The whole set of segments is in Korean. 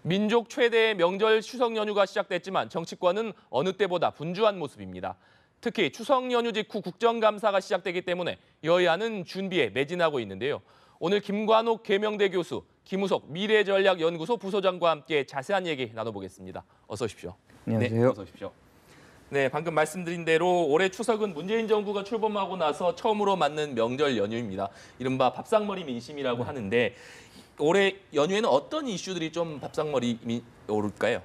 민족 최대의 명절 추석 연휴가 시작됐지만 정치권은 어느 때보다 분주한 모습입니다. 특히 추석 연휴 직후 국정감사가 시작되기 때문에 여야는 준비에 매진하고 있는데요. 오늘 김관옥 계명대 교수, 김우석 미래전략연구소 부소장과 함께 자세한 얘기 나눠보겠습니다. 어서 오십시오. 안녕하세요. 네, 어서 오십시오. 네, 방금 말씀드린 대로 올해 추석은 문재인 정부가 출범하고 나서 처음으로 맞는 명절 연휴입니다. 이른바 밥상머리 민심이라고 하는데 올해 연휴에는 어떤 이슈들이 좀 밥상머리 오를까요?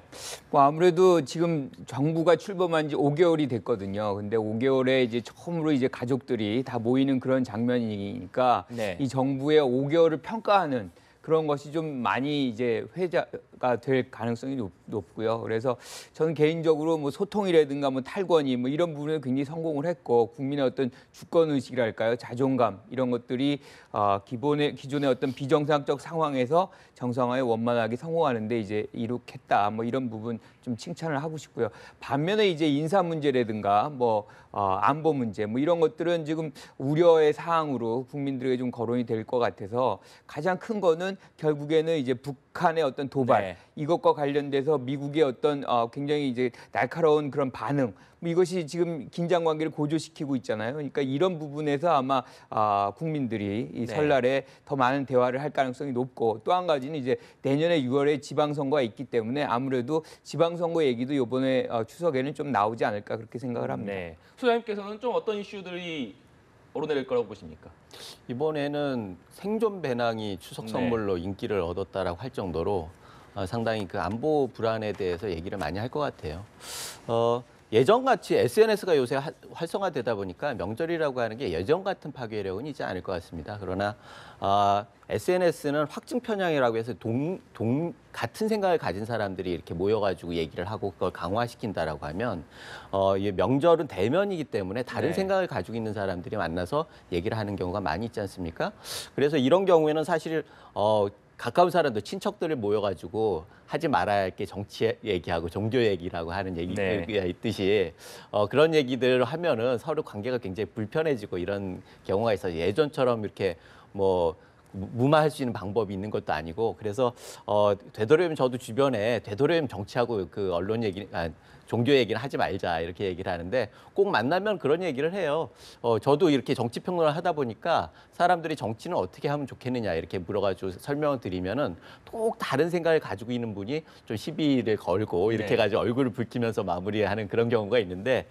뭐 아무래도 지금 정부가 출범한 지 5개월이 됐거든요. 근데 5개월에 이제 처음으로 이제 가족들이 다 모이는 그런 장면이니까 네. 이 정부의 5개월을 평가하는 그런 것이 좀 많이 이제 회자가 될 가능성이 높고요. 그래서 저는 개인적으로 뭐 소통이라든가 뭐 탈권위 뭐 이런 부분에 굉장히 성공을 했고 국민의 어떤 주권 의식이랄까요, 자존감 이런 것들이 기존의 어떤 비정상적 상황에서 정상화에 원만하게 성공하는데 이제 이룩했다. 뭐 이런 부분 좀 칭찬을 하고 싶고요. 반면에 이제 인사 문제라든가 뭐 안보 문제 뭐 이런 것들은 지금 우려의 사항으로 국민들에게 좀 거론이 될 것 같아서 가장 큰 거는 결국에는 이제 북한의 어떤 도발 네. 이것과 관련돼서 미국의 어떤 굉장히 이제 날카로운 그런 반응 뭐 이것이 지금 긴장 관계를 고조시키고 있잖아요. 그러니까 이런 부분에서 아마 국민들이 이 네. 설날에 더 많은 대화를 할 가능성이 높고 또 한 가지는 이제 내년에 6월에 지방선거가 있기 때문에 아무래도 지방선거 얘기도 이번에 추석에는 좀 나오지 않을까 그렇게 생각을 합니다. 네. 소장님께서는 좀 어떤 이슈들이 오르내릴 거라고 보십니까? 이번에는 생존 배낭이 추석 선물로 인기를 얻었다라고 할 정도로 상당히 그 안보 불안에 대해서 얘기를 많이 할 것 같아요. 예전같이 SNS가 요새 활성화되다 보니까 명절이라고 하는 게 예전 같은 파괴력은 있지 않을 것 같습니다. 그러나 SNS는 확증 편향이라고 해서 같은 생각을 가진 사람들이 이렇게 모여가지고 얘기를 하고 그걸 강화시킨다라고 하면 이 명절은 대면이기 때문에 다른 네. 생각을 가지고 있는 사람들이 만나서 얘기를 하는 경우가 많이 있지 않습니까? 그래서 이런 경우에는 사실 가까운 사람들, 친척들을 모여가지고 하지 말아야 할 게 정치 얘기하고 종교 얘기라고 하는 얘기가 네. 있듯이 그런 얘기들을 하면은 서로 관계가 굉장히 불편해지고 이런 경우가 있어요. 예전처럼 이렇게 뭐 무마할 수 있는 방법이 있는 것도 아니고 그래서 되도록이면 저도 주변에 되도록이면 정치하고 그 언론 얘기, 종교 얘기는 하지 말자 이렇게 얘기를 하는데 꼭 만나면 그런 얘기를 해요. 저도 이렇게 정치 평론을 하다 보니까 사람들이 정치는 어떻게 하면 좋겠느냐 이렇게 물어가지고 설명을 드리면은 꼭 다른 생각을 가지고 있는 분이 좀 시비를 걸고 이렇게 네. 가지고 얼굴을 붉히면서 마무리하는 그런 경우가 있는데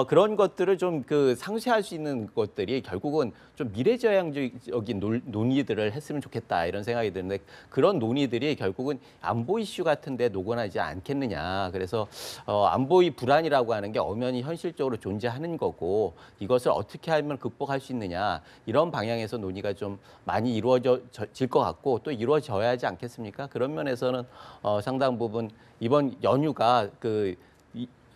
그런 것들을 좀 그 상쇄할 수 있는 것들이 결국은 좀 미래지향적인 논의들을 했으면 좋겠다 이런 생각이 드는데 그런 논의들이 결국은 안보 이슈 같은데 녹아나지 않겠느냐. 그래서 안보의 불안이라고 하는 게 엄연히 현실적으로 존재하는 거고 이것을 어떻게 하면 극복할 수 있느냐 이런 방향에서 논의가 좀 많이 이루어질 것 같고 또 이루어져야 하지 않겠습니까? 그런 면에서는 상당 부분 이번 연휴가 그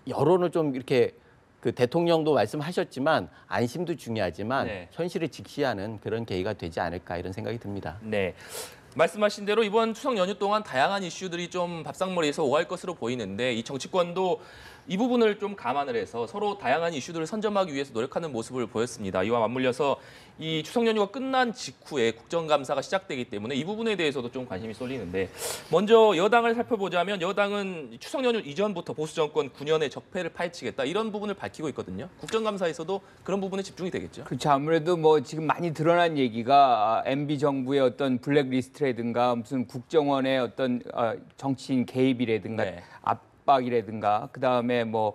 여론을 좀 이렇게 그 대통령도 말씀하셨지만 안심도 중요하지만 네. 현실을 직시하는 그런 계기가 되지 않을까 이런 생각이 듭니다. 네. 말씀하신 대로 이번 추석 연휴 동안 다양한 이슈들이 좀 밥상머리에서 오갈 것으로 보이는데 이 정치권도 이 부분을 좀 감안을 해서 서로 다양한 이슈들을 선점하기 위해서 노력하는 모습을 보였습니다. 이와 맞물려서 이 추석 연휴가 끝난 직후에 국정감사가 시작되기 때문에 이 부분에 대해서도 좀 관심이 쏠리는데 먼저 여당을 살펴보자면 여당은 추석 연휴 이전부터 보수 정권 9년의 적폐를 파헤치겠다 이런 부분을 밝히고 있거든요. 국정감사에서도 그런 부분에 집중이 되겠죠. 그렇죠. 아무래도 뭐 지금 많이 드러난 얘기가 MB 정부의 어떤 블랙리스트라든가 무슨 국정원의 어떤 정치인 개입이라든가 네. 압박이라든가 그다음에 뭐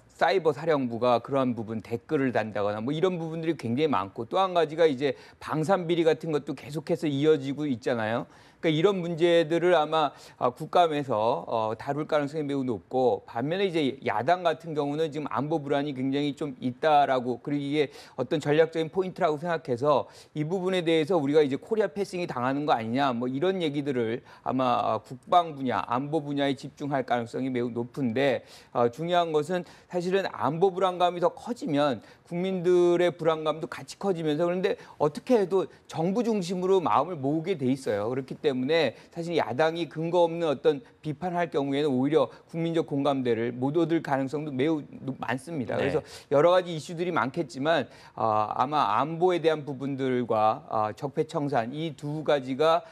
사이버 사령부가 그러한 부분 댓글을 단다거나 뭐 이런 부분들이 굉장히 많고 또 한 가지가 이제 방산 비리 같은 것도 계속해서 이어지고 있잖아요. 그러니까 이런 문제들을 아마 국감에서 다룰 가능성이 매우 높고 반면에 이제 야당 같은 경우는 지금 안보 불안이 굉장히 좀 있다라고 그리고 이게 어떤 전략적인 포인트라고 생각해서 이 부분에 대해서 우리가 이제 코리아 패싱이 당하는 거 아니냐 뭐 이런 얘기들을 아마 국방 분야, 안보 분야에 집중할 가능성이 매우 높은데 중요한 것은 사실은 안보 불안감이 더 커지면 국민들의 불안감도 같이 커지면서 그런데 어떻게 해도 정부 중심으로 마음을 모으게 돼 있어요. 그렇기 때문에 사실 야당이 근거 없는 어떤 비판할 경우에는 오히려 국민적 공감대를 못 얻을 가능성도 매우 많습니다. 네. 그래서 여러 가지 이슈들이 많겠지만 아마 안보에 대한 부분들과 적폐청산 이 두 가지가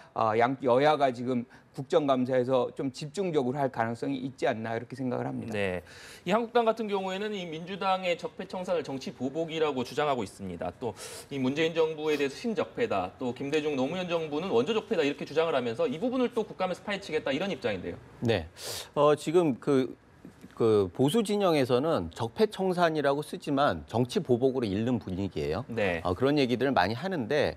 여야가 지금 국정감사에서 좀 집중적으로 할 가능성이 있지 않나 이렇게 생각을 합니다. 네, 이 한국당 같은 경우에는 이 민주당의 적폐 청산을 정치 보복이라고 주장하고 있습니다. 또 이 문재인 정부에 대해서 신적폐다, 또 김대중 노무현 정부는 원조 적폐다 이렇게 주장을 하면서 이 부분을 또 국감에서 파헤치겠다 이런 입장인데요. 네, 지금 그 보수 진영에서는 적폐 청산이라고 쓰지만 정치 보복으로 읽는 분위기예요. 네. 그런 얘기들을 많이 하는데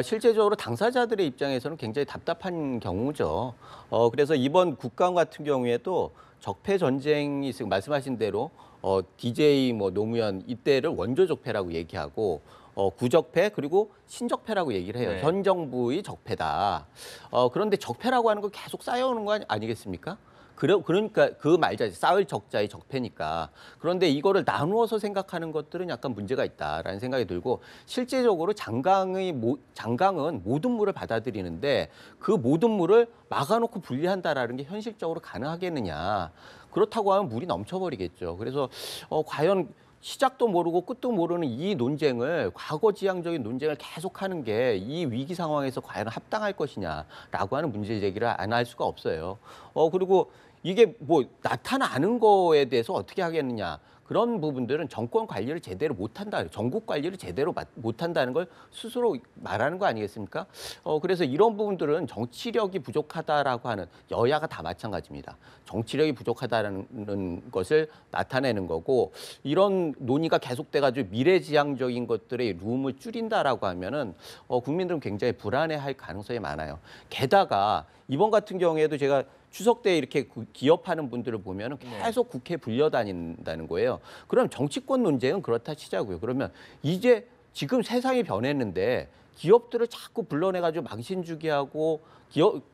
실제적으로 당사자들의 입장에서는 굉장히 답답한 경우죠. 그래서 이번 국감 같은 경우에도 적폐 전쟁이 지금 말씀하신 대로 DJ 뭐 노무현 이때를 원조 적폐라고 얘기하고 구적폐 그리고 신적폐라고 얘기를 해요. 네. 현 정부의 적폐다. 그런데 적폐라고 하는 거 계속 쌓여오는 거 아니겠습니까? 그러니까 그 말자지 쌓을 적자의 적폐니까. 그런데 이거를 나누어서 생각하는 것들은 약간 문제가 있다라는 생각이 들고 실제적으로 장강은 모든 물을 받아들이는데 그 모든 물을 막아놓고 분리한다라는 게 현실적으로 가능하겠느냐. 그렇다고 하면 물이 넘쳐버리겠죠. 그래서 과연 시작도 모르고 끝도 모르는 이 논쟁을 과거지향적인 논쟁을 계속하는 게 이 위기 상황에서 과연 합당할 것이냐라고 하는 문제 제기를 안 할 수가 없어요. 그리고 이게 뭐 나타나는 거에 대해서 어떻게 하겠느냐. 그런 부분들은 정권 관리를 제대로 못한다, 전국 관리를 제대로 못한다는 걸 스스로 말하는 거 아니겠습니까? 그래서 이런 부분들은 정치력이 부족하다라고 하는 여야가 다 마찬가지입니다. 정치력이 부족하다는 것을 나타내는 거고 이런 논의가 계속돼가지고 미래지향적인 것들의 룸을 줄인다라고 하면은 국민들은 굉장히 불안해할 가능성이 많아요. 게다가 이번 같은 경우에도 제가 추석 때 이렇게 기업하는 분들을 보면 계속 국회에 불려다닌다는 거예요. 그럼 정치권 논쟁은 그렇다 치자고요. 그러면 이제 지금 세상이 변했는데 기업들을 자꾸 불러내가지고 망신 주게 하고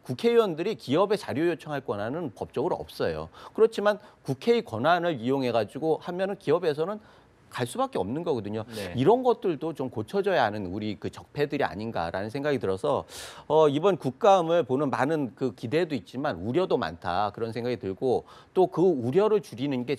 국회의원들이 기업에 자료 요청할 권한은 법적으로 없어요. 그렇지만 국회의 권한을 이용해가지고 하면은 기업에서는 갈 수밖에 없는 거거든요. 네. 이런 것들도 좀 고쳐져야 하는 우리 그 적폐들이 아닌가라는 생각이 들어서 이번 국감을 보는 많은 그 기대도 있지만 우려도 많다 그런 생각이 들고 또 그 우려를 줄이는 게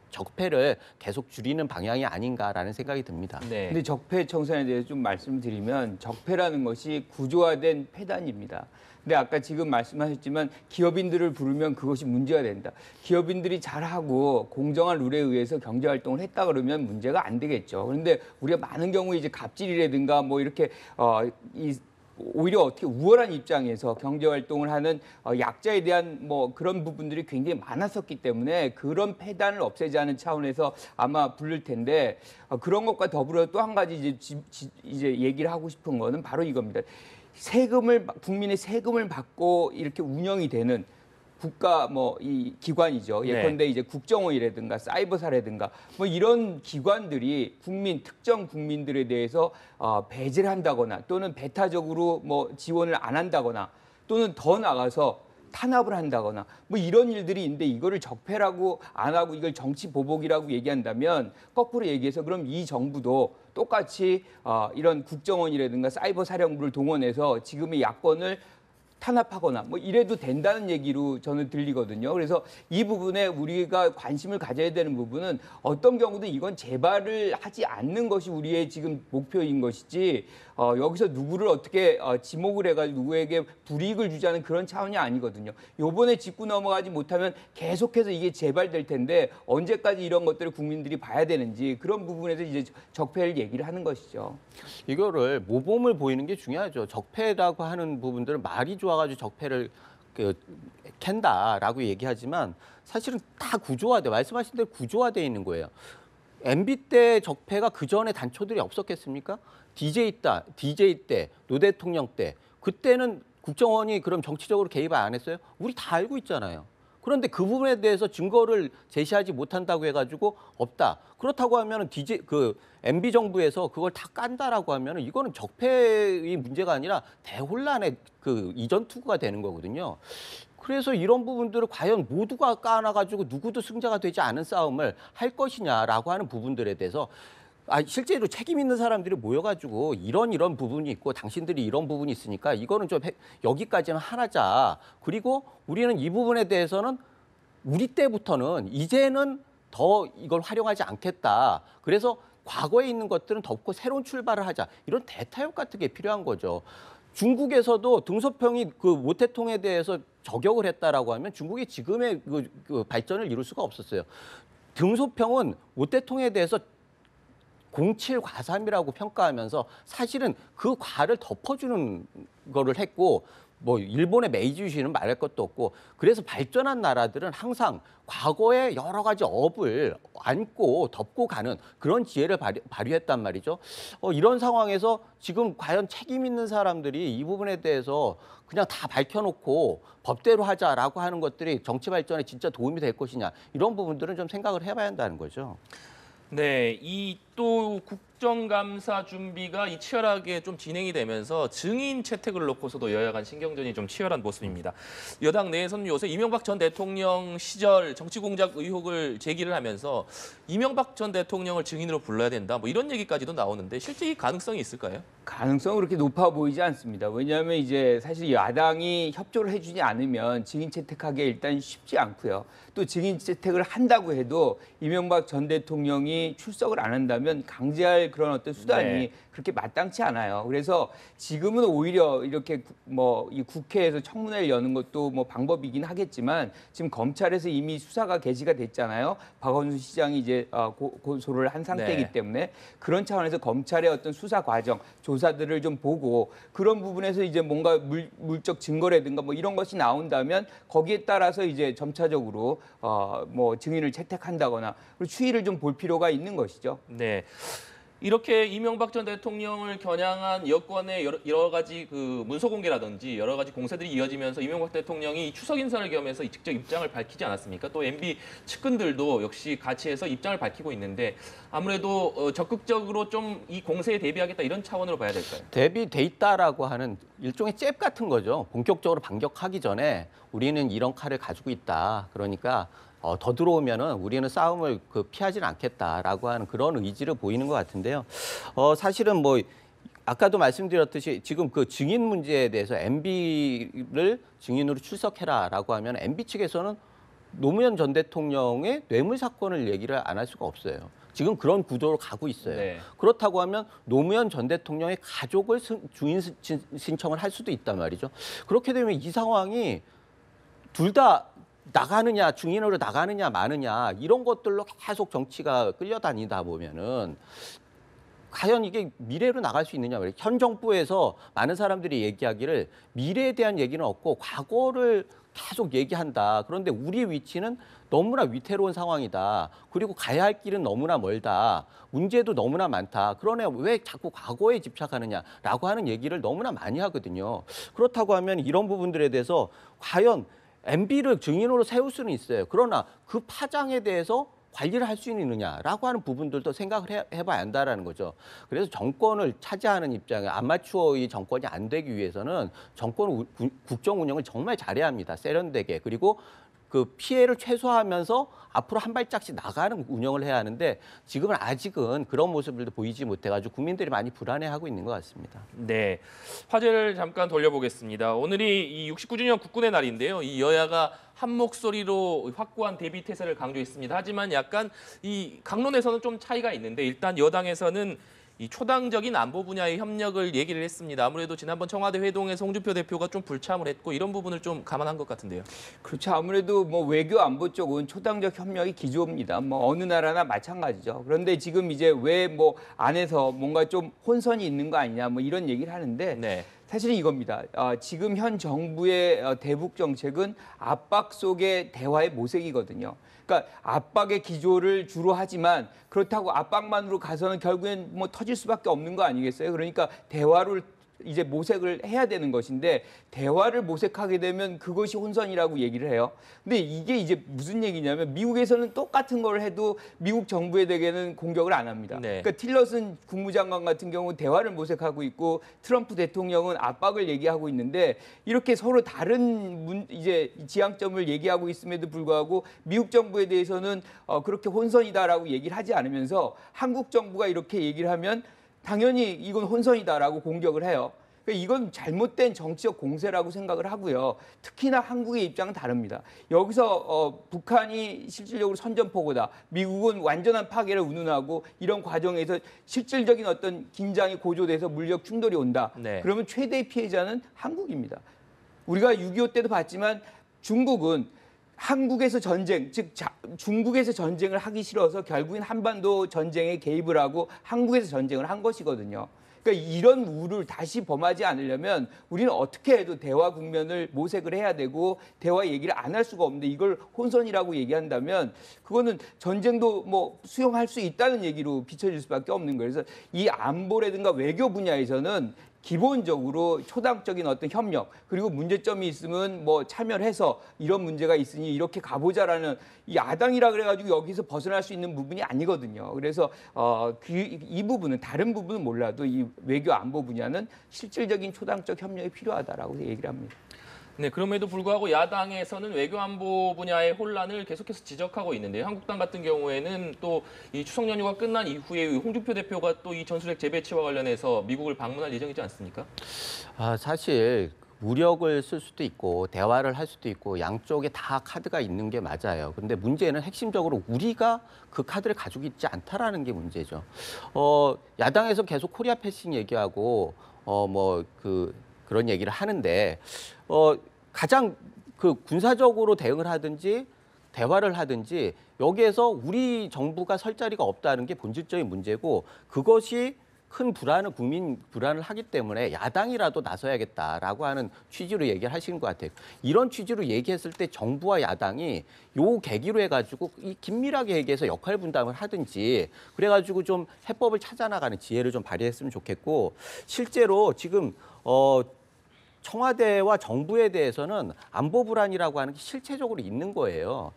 적폐를 계속 줄이는 방향이 아닌가라는 생각이 듭니다. 네. 근데 적폐 청산에 대해서 좀 말씀드리면 적폐라는 것이 구조화된 폐단입니다. 근데 아까 지금 말씀하셨지만 기업인들을 부르면 그것이 문제가 된다. 기업인들이 잘하고 공정한 룰에 의해서 경제 활동을 했다 그러면 문제가 안 되겠죠. 그런데 우리가 많은 경우에 이제 갑질이라든가 뭐 이렇게 오히려 어떻게 우월한 입장에서 경제 활동을 하는 약자에 대한 뭐 그런 부분들이 굉장히 많았었기 때문에 그런 폐단을 없애자는 차원에서 아마 부를 텐데 그런 것과 더불어 또 한 가지 이제 얘기를 하고 싶은 거는 바로 이겁니다. 국민의 세금을 받고 이렇게 운영이 되는 국가 이 기관이죠. 예컨대 이제 국정원이라든가 사이버사라든가 뭐 이런 기관들이 특정 국민들에 대해서 배제를 한다거나 또는 배타적으로 뭐 지원을 안 한다거나 또는 더 나가서 탄압을 한다거나 뭐 이런 일들이 있는데 이거를 적폐라고 안 하고 이걸 정치 보복이라고 얘기한다면 거꾸로 얘기해서 그럼 이 정부도 똑같이 이런 국정원이라든가 사이버 사령부를 동원해서 지금의 야권을 탄압하거나 뭐 이래도 된다는 얘기로 저는 들리거든요. 그래서 이 부분에 우리가 관심을 가져야 되는 부분은 어떤 경우든 이건 재발을 하지 않는 것이 우리의 지금 목표인 것이지 여기서 누구를 어떻게 지목을 해가지고 누구에게 불이익을 주자는 그런 차원이 아니거든요. 요번에 짚고 넘어가지 못하면 계속해서 이게 재발될 텐데 언제까지 이런 것들을 국민들이 봐야 되는지 그런 부분에서 이제 적폐를 얘기를 하는 것이죠. 이거를 모범을 보이는 게 중요하죠. 적폐라고 하는 부분들은 말이 좋아가지고 적폐를 캔다라고 얘기하지만 사실은 다 구조화돼 말씀하신 대로 구조화돼 있는 거예요. MB 때 적폐가 그 전에 단초들이 없었겠습니까? DJ 때, 노 대통령 때 그때는 국정원이 그럼 정치적으로 개입 안 했어요? 우리 다 알고 있잖아요. 그런데 그 부분에 대해서 증거를 제시하지 못한다고 해가지고 없다. 그렇다고 하면은 MB 정부에서 그걸 다 깐다라고 하면은 이거는 적폐의 문제가 아니라 대혼란의 이전 투구가 되는 거거든요. 그래서 이런 부분들을 과연 모두가 까놔가지고 누구도 승자가 되지 않은 싸움을 할 것이냐라고 하는 부분들에 대해서 실제로 책임 있는 사람들이 모여가지고 이런 부분이 있고 당신들이 이런 부분이 있으니까 이거는 좀 여기까지는 하자. 그리고 우리는 이 부분에 대해서는 우리 때부터는 이제는 더 이걸 활용하지 않겠다. 그래서 과거에 있는 것들은 덮고 새로운 출발을 하자. 이런 대타협 같은 게 필요한 거죠. 중국에서도 등소평이 그 모태통에 대해서 저격을 했다라고 하면 중국이 지금의 그 발전을 이룰 수가 없었어요. 등소평은 모태통에 대해서 07과삼이라고 평가하면서 사실은 그 과를 덮어주는 거를 했고 뭐 일본의 메이지유시는 말할 것도 없고 그래서 발전한 나라들은 항상 과거의 여러 가지 업을 안고 덮고 가는 그런 지혜를 발휘했단 말이죠. 이런 상황에서 지금 과연 책임 있는 사람들이 이 부분에 대해서 그냥 다 밝혀놓고 법대로 하자라고 하는 것들이 정치 발전에 진짜 도움이 될 것이냐 이런 부분들은 좀 생각을 해봐야 한다는 거죠. 네, 이 또 국정감사 준비가 이 치열하게 좀 진행이 되면서 증인 채택을 놓고서도 여야 간 신경전이 좀 치열한 모습입니다. 여당 내에서는 요새 이명박 전 대통령 시절 정치 공작 의혹을 제기를 하면서 이명박 전 대통령을 증인으로 불러야 된다, 뭐 이런 얘기까지도 나오는데 실제 이 가능성이 있을까요? 가능성은 그렇게 높아 보이지 않습니다. 왜냐하면 이제 사실 야당이 협조를 해주지 않으면 증인 채택하기 일단 쉽지 않고요. 또 증인 채택을 한다고 해도 이명박 전 대통령이 출석을 안 한다면 강제할 그런 어떤 수단이 네. 그렇게 마땅치 않아요. 그래서 지금은 오히려 이렇게 뭐 이 국회에서 청문회를 여는 것도 뭐 방법이긴 하겠지만 지금 검찰에서 이미 수사가 개시가 됐잖아요. 박원순 시장이 이제 고소를 한 상태이기 네. 때문에 그런 차원에서 검찰의 어떤 수사 과정, 조사들을 좀 보고 그런 부분에서 이제 뭔가 물적 증거라든가 뭐 이런 것이 나온다면 거기에 따라서 이제 점차적으로 뭐 증인을 채택한다거나 그리고 추이를 좀 볼 필요가 있는 것이죠. 네. 이렇게 이명박 전 대통령을 겨냥한 여권의 여러 가지 그 문서 공개라든지 여러 가지 공세들이 이어지면서 이명박 대통령이 추석 인사를 겸해서 직접 입장을 밝히지 않았습니까? 또 MB 측근들도 역시 같이 해서 입장을 밝히고 있는데 아무래도 적극적으로 좀 이 공세에 대비하겠다 이런 차원으로 봐야 될까요? 대비돼 있다라고 하는 일종의 잽 같은 거죠. 본격적으로 반격하기 전에 우리는 이런 칼을 가지고 있다. 그러니까 더 들어오면은 우리는 싸움을 피하지는 않겠다라고 하는 그런 의지를 보이는 것 같은데요. 사실은 뭐 아까도 말씀드렸듯이 지금 그 증인 문제에 대해서 MB를 증인으로 출석해라라고 하면 MB 측에서는 노무현 전 대통령의 뇌물 사건을 얘기를 안 할 수가 없어요. 지금 그런 구도로 가고 있어요. 네. 그렇다고 하면 노무현 전 대통령의 가족을 주인 신청을 할 수도 있단 말이죠. 그렇게 되면 이 상황이 둘 다 나가느냐, 증인으로 나가느냐, 마느냐 이런 것들로 계속 정치가 끌려다니다 보면은 과연 이게 미래로 나갈 수 있느냐 말이에요. 현 정부에서 많은 사람들이 얘기하기를 미래에 대한 얘기는 없고 과거를 계속 얘기한다. 그런데 우리 위치는 너무나 위태로운 상황이다. 그리고 가야 할 길은 너무나 멀다. 문제도 너무나 많다. 그러네 왜 자꾸 과거에 집착하느냐라고 하는 얘기를 너무나 많이 하거든요. 그렇다고 하면 이런 부분들에 대해서 과연 MB를 증인으로 세울 수는 있어요. 그러나 그 파장에 대해서 관리를 할 수 있느냐라고 하는 부분들도 생각을 해봐야 한다라는 거죠. 그래서 정권을 차지하는 입장에 아마추어의 정권이 안 되기 위해서는 정권 국정 운영을 정말 잘해야 합니다. 세련되게. 그리고 그 피해를 최소화하면서 앞으로 한 발짝씩 나가는 운영을 해야 하는데 지금은 아직은 그런 모습들도 보이지 못해가지고 국민들이 많이 불안해하고 있는 것 같습니다. 네, 화제를 잠깐 돌려보겠습니다. 오늘이 이 69주년 국군의 날인데요. 이 여야가 한 목소리로 확고한 대비 태세를 강조했습니다. 하지만 약간 이 강론에서는 좀 차이가 있는데 일단 여당에서는 이 초당적인 안보 분야의 협력을 얘기를 했습니다. 아무래도 지난번 청와대 회동에서 홍준표 대표가 좀 불참을 했고 이런 부분을 좀 감안한 것 같은데요. 그렇죠. 아무래도 뭐 외교 안보 쪽은 초당적 협력이 기조입니다. 뭐 어느 나라나 마찬가지죠. 그런데 지금 이제 왜 뭐 안에서 뭔가 좀 혼선이 있는 거 아니냐 뭐 이런 얘기를 하는데 네. 사실은 이겁니다. 지금 현 정부의 대북 정책은 압박 속의 대화의 모색이거든요. 그러니까 압박의 기조를 주로 하지만 그렇다고 압박만으로 가서는 결국엔 뭐 터질 수밖에 없는 거 아니겠어요? 그러니까 대화를 이제 모색을 해야 되는 것인데 대화를 모색하게 되면 그것이 혼선이라고 얘기를 해요. 근데 이게 이제 무슨 얘기냐면 미국에서는 똑같은 걸 해도 미국 정부에 대해서는 공격을 안 합니다. 네. 그러니까 틸러슨 국무장관 같은 경우 대화를 모색하고 있고 트럼프 대통령은 압박을 얘기하고 있는데 이렇게 서로 다른 이제 지향점을 얘기하고 있음에도 불구하고 미국 정부에 대해서는 그렇게 혼선이다라고 얘기를 하지 않으면서 한국 정부가 이렇게 얘기를 하면 당연히 이건 혼선이다라고 공격을 해요. 그러니까 이건 잘못된 정치적 공세라고 생각을 하고요. 특히나 한국의 입장은 다릅니다. 여기서 북한이 실질적으로 선전포고다. 미국은 완전한 파괴를 운운하고 이런 과정에서 실질적인 어떤 긴장이 고조돼서 물리적 충돌이 온다. 네. 그러면 최대의 피해자는 한국입니다. 우리가 6.25 때도 봤지만 중국은 한국에서 전쟁, 즉 중국에서 전쟁을 하기 싫어서 결국엔 한반도 전쟁에 개입을 하고 한국에서 전쟁을 한 것이거든요. 그러니까 이런 우를 다시 범하지 않으려면 우리는 어떻게 해도 대화 국면을 모색을 해야 되고 대화 얘기를 안 할 수가 없는데 이걸 혼선이라고 얘기한다면 그거는 전쟁도 뭐 수용할 수 있다는 얘기로 비춰질 수밖에 없는 거예요. 그래서 이 안보라든가 외교 분야에서는 기본적으로 초당적인 어떤 협력 그리고 문제점이 있으면 뭐 참여를 해서 이런 문제가 있으니 이렇게 가보자라는 이 야당이라 그래가지고 여기서 벗어날 수 있는 부분이 아니거든요. 그래서 이 부분은 다른 부분은 몰라도 이 외교 안보 분야는 실질적인 초당적 협력이 필요하다라고 얘기를 합니다. 네, 그럼에도 불구하고 야당에서는 외교안보 분야의 혼란을 계속해서 지적하고 있는데요. 한국당 같은 경우에는 또 이 추석 연휴가 끝난 이후에 홍준표 대표가 또 이 전술핵 재배치와 관련해서 미국을 방문할 예정이지 않습니까? 사실 무력을 쓸 수도 있고 대화를 할 수도 있고 양쪽에 다 카드가 있는 게 맞아요. 근데 문제는 핵심적으로 우리가 그 카드를 가지고 있지 않다라는 게 문제죠. 야당에서 계속 코리아 패싱 얘기하고 그런 얘기를 하는데 가장 그 군사적으로 대응을 하든지 대화를 하든지 여기에서 우리 정부가 설 자리가 없다는 게 본질적인 문제고 그것이 큰 국민 불안을 하기 때문에 야당이라도 나서야겠다라고 하는 취지로 얘기를 하시는 것 같아요. 이런 취지로 얘기했을 때 정부와 야당이 요 계기로 해가지고 이 긴밀하게 얘기해서 역할 분담을 하든지 그래가지고 좀 해법을 찾아나가는 지혜를 좀 발휘했으면 좋겠고 실제로 지금 청와대와 정부에 대해서는 안보 불안이라고 하는 게 실체적으로 있는 거예요.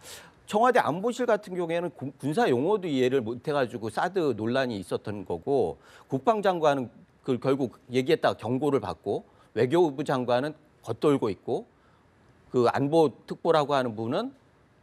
청와대 안보실 같은 경우에는 군사 용어도 이해를 못해가지고 사드 논란이 있었던 거고 국방장관은 그 결국 얘기했다가 경고를 받고 외교부 장관은 겉돌고 있고 그 안보특보라고 하는 분은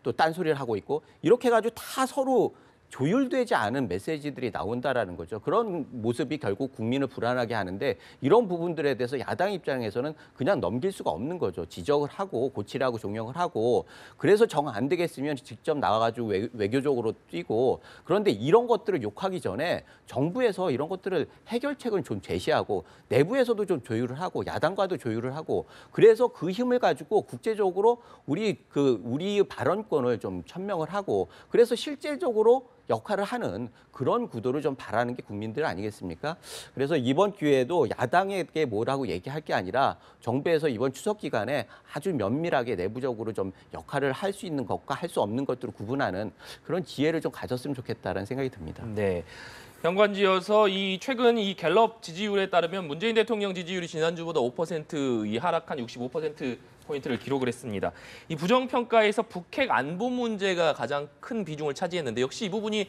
또 딴소리를 하고 있고 이렇게 해가지고 다 서로 조율되지 않은 메시지들이 나온다라는 거죠. 그런 모습이 결국 국민을 불안하게 하는데 이런 부분들에 대해서 야당 입장에서는 그냥 넘길 수가 없는 거죠. 지적을 하고 고치라고 종용을 하고 그래서 정 안 되겠으면 직접 나와가지고 외교적으로 뛰고 그런데 이런 것들을 욕하기 전에 정부에서 이런 것들을 해결책을 좀 제시하고 내부에서도 좀 조율을 하고 야당과도 조율을 하고 그래서 그 힘을 가지고 국제적으로 우리 발언권을 좀 천명을 하고 그래서 실질적으로 역할을 하는 그런 구도를 좀 바라는 게 국민들 아니겠습니까? 그래서 이번 기회에도 야당에게 뭐라고 얘기할 게 아니라 정부에서 이번 추석 기간에 아주 면밀하게 내부적으로 좀 역할을 할 수 있는 것과 할 수 없는 것들을 구분하는 그런 지혜를 좀 가졌으면 좋겠다라는 생각이 듭니다. 네. 연관지어서 이 최근 이 갤럽 지지율에 따르면 문재인 대통령 지지율이 지난주보다 5% 하락한 65%포인트를 기록을 했습니다. 이 부정평가에서 북핵 안보 문제가 가장 큰 비중을 차지했는데 역시 이 부분이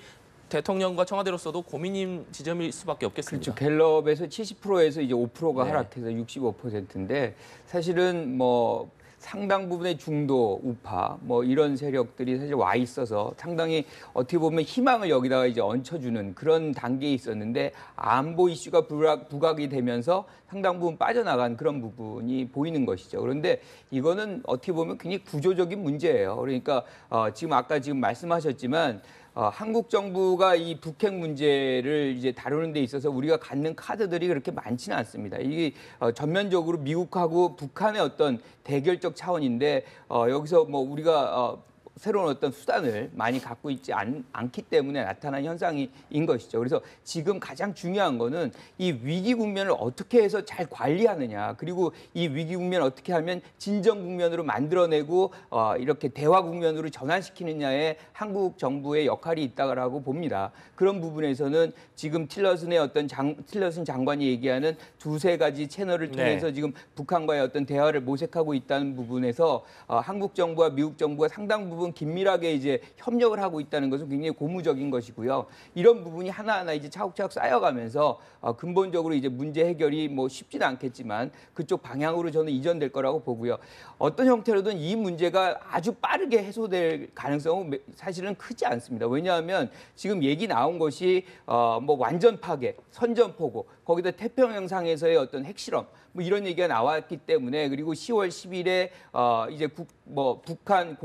대통령과 청와대로서도 고민인 지점일 수밖에 없겠습니다. 그렇죠. 갤럽에서 70%에서 이제 5%가 네. 하락해서 65%인데 사실은 뭐 상당 부분의 중도 우파 뭐 이런 세력들이 사실 와 있어서 상당히 어떻게 보면 희망을 여기다가 이제 얹혀주는 그런 단계에 있었는데 안보 이슈가 부각이 되면서 상당 부분 빠져나간 그런 부분이 보이는 것이죠. 그런데 이거는 어떻게 보면 굉장히 구조적인 문제예요. 그러니까 지금 아까 말씀하셨지만 한국 정부가 이 북핵 문제를 이제 다루는 데 있어서 우리가 갖는 카드들이 그렇게 많지는 않습니다. 이게 전면적으로 미국하고 북한의 어떤 대결적 차원인데 여기서 뭐 우리가 새로운 어떤 수단을 많이 갖고 있지 않기 때문에 나타난 현상인 것이죠. 그래서 지금 가장 중요한 거는 이 위기 국면을 어떻게 해서 잘 관리하느냐. 그리고 이 위기 국면을 어떻게 하면 진정 국면으로 만들어내고 이렇게 대화 국면으로 전환시키느냐에 한국 정부의 역할이 있다고 봅니다. 그런 부분에서는 지금 틸러슨 장관이 얘기하는 두세 가지 채널을 통해서 지금 북한과의 어떤 대화를 모색하고 있다는 부분에서 한국 정부와 미국 정부가 상당 부분 부분 긴밀하게 이제 협력을 하고 있다는 것은 굉장히 고무적인 것이고요. 이런 부분이 하나하나 이제 차곡차곡 쌓여가면서 근본적으로 이제 문제 해결이 뭐 쉽지는 않겠지만 그쪽 방향으로 저는 이전될 거라고 보고요. 어떤 형태로든 이 문제가 아주 빠르게 해소될 가능성은 사실은 크지 않습니다. 왜냐하면 지금 얘기 나온 것이 뭐 완전 파괴, 선전포고, 거기다 태평양상에서의 어떤 핵실험 뭐 이런 얘기가 나왔기 때문에, 그리고 10월 10일에 이제 북한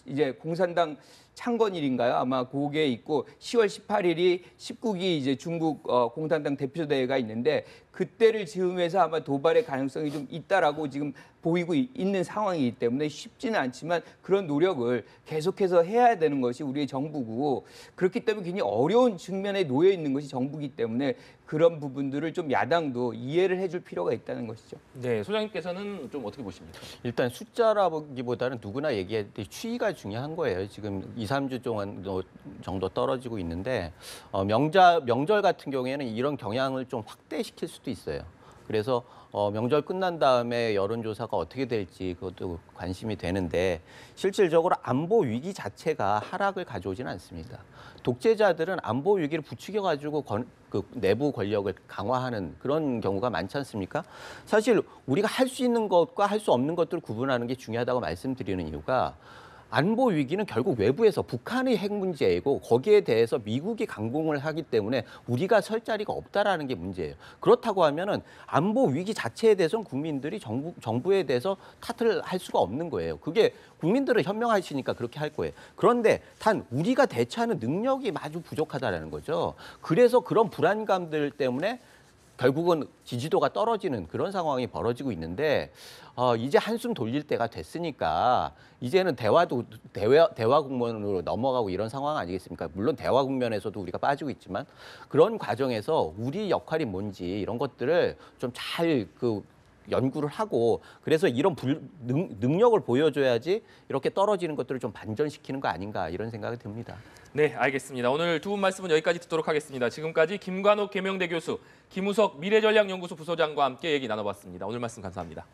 이제 공산당 창건일인가요? 아마 그게 있고 10월 18일이 19기 이제 중국 공산당 대표대회가 있는데 그때를 즈음해서 아마 도발의 가능성이 좀 있다라고 지금 보이고 있는 상황이기 때문에 쉽지는 않지만 그런 노력을 계속해서 해야 되는 것이 우리의 정부고, 그렇기 때문에 굉장히 어려운 측면에 놓여 있는 것이 정부이기 때문에 그런 부분들을 좀 야당도 이해를 해줄 필요가 있다는 것이죠. 네, 소장님께서는 좀 어떻게 보십니까? 일단 숫자라기보다는 누구나 얘기할 때 추이가 중요한 거예요. 지금 2, 3주 정도 떨어지고 있는데 명절 같은 경우에는 이런 경향을 좀 확대시킬 수도 있어요. 그래서 명절 끝난 다음에 여론조사가 어떻게 될지 그것도 관심이 되는데, 실질적으로 안보 위기 자체가 하락을 가져오지는 않습니다. 독재자들은 안보 위기를 부추겨가지고 그 내부 권력을 강화하는 그런 경우가 많지 않습니까? 사실 우리가 할 수 있는 것과 할 수 없는 것들을 구분하는 게 중요하다고 말씀드리는 이유가, 안보 위기는 결국 외부에서 북한의 핵 문제이고 거기에 대해서 미국이 강공을 하기 때문에 우리가 설 자리가 없다라는 게 문제예요. 그렇다고 하면은 안보 위기 자체에 대해서는 국민들이 정부에 대해서 탓을 할 수가 없는 거예요. 그게 국민들은 현명하시니까 그렇게 할 거예요. 그런데 단 우리가 대처하는 능력이 아주 부족하다라는 거죠. 그래서 그런 불안감들 때문에 결국은 지지도가 떨어지는 그런 상황이 벌어지고 있는데, 이제 한숨 돌릴 때가 됐으니까 이제는 대화 국면으로 넘어가고 이런 상황 아니겠습니까? 물론 대화 국면에서도 우리가 빠지고 있지만 그런 과정에서 우리 역할이 뭔지 이런 것들을 좀 잘 연구를 하고, 그래서 이런 능력을 보여줘야지 이렇게 떨어지는 것들을 좀 반전시키는 거 아닌가, 이런 생각이 듭니다. 네, 알겠습니다. 오늘 두 분 말씀은 여기까지 듣도록 하겠습니다. 지금까지 김관옥 계명대 교수, 김우석 미래전략연구소 부소장과 함께 얘기 나눠봤습니다. 오늘 말씀 감사합니다.